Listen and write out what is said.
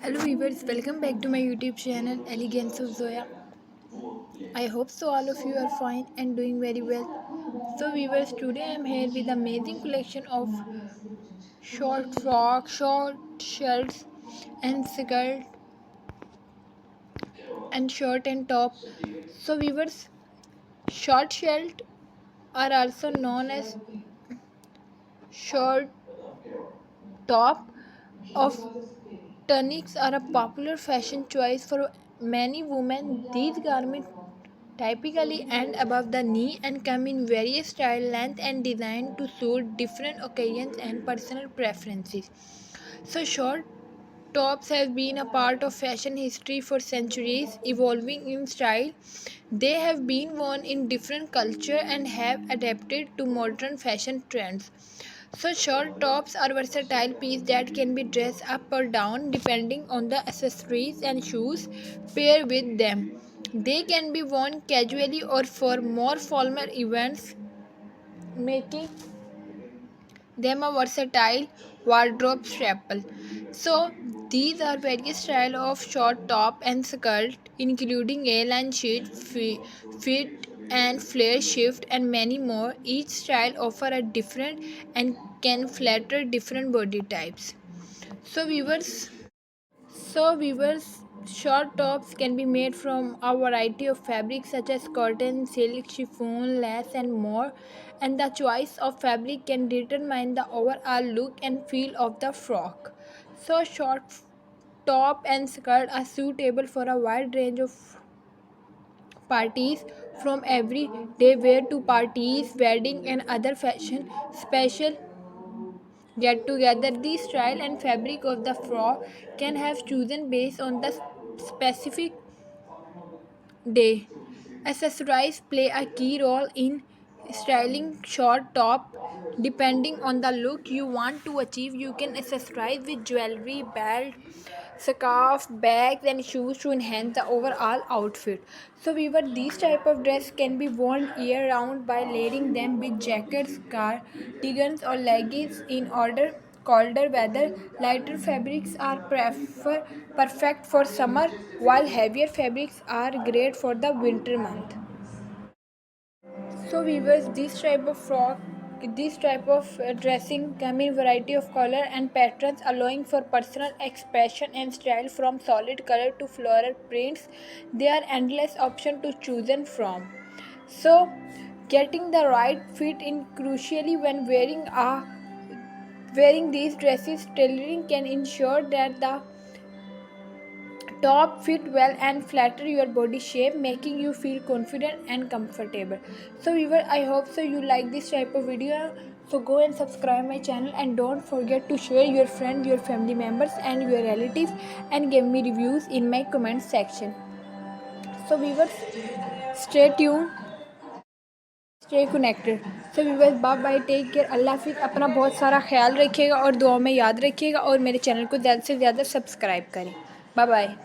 Hello viewers, welcome back to my YouTube channel Elegance of Zoya. I hope so all of you are fine and doing very well. So viewers, today I am here with amazing collection of short frocks, short shirts and skirt and shirt and top. So viewers, short shirt are also known as short top of tunics are a popular fashion choice for many women. These garments typically end above the knee and come in various style, length and design to suit different occasions and personal preferences. So short tops have been a part of fashion history for centuries, evolving in style. They have been worn in different cultures and have adapted to modern fashion trends. So short tops are versatile pieces that can be dressed up or down depending on the accessories and shoes paired with them. They can be worn casually or for more formal events, making them a versatile wardrobe staple. So these are various style of short top and skirt, including A-line sheet, fit and flare shift, and many more. Each style offer a different and can flatter different body types. So viewers, short tops can be made from a variety of fabrics such as cotton, silk, chiffon, lace, and more. And the choice of fabric can determine the overall look and feel of the frock. So short top and skirt are suitable for a wide range of parties, from everyday wear to parties, wedding, and other fashion special get together. The style and fabric of the frock can have chosen based on the specific day. Accessories play a key role in styling short top. Depending on the look you want to achieve, you can accessorize with jewelry, belt, scarf, bags, and shoes to enhance the overall outfit. So, these type of dress can be worn year round by layering them with jackets, cardigans, or leggings in order colder weather. Lighter fabrics are perfect for summer, while heavier fabrics are great for the winter month. So weavers, this type of dressing come in variety of color and patterns, allowing for personal expression and style. From solid color to floral prints, there are endless options to choose from. So getting the right fit in crucially when wearing these dresses. Tailoring can ensure that the top fit well and flatter your body shape, making you feel confident and comfortable. So viewer, I hope so you like this type of video. So go and subscribe my channel and don't forget to share your friends, your family members and your relatives, and give me reviews in my comment section. So viewers, stay tuned, stay connected. So viewers, bye bye, take care, अल्लाह हाफिज़. अपना बहुत सारा ख्याल रखिएगा और दुआ में याद रखिएगा और मेरे चैनल को ज़्यादा से ज़्यादा सब्सक्राइब करें. Bye bye.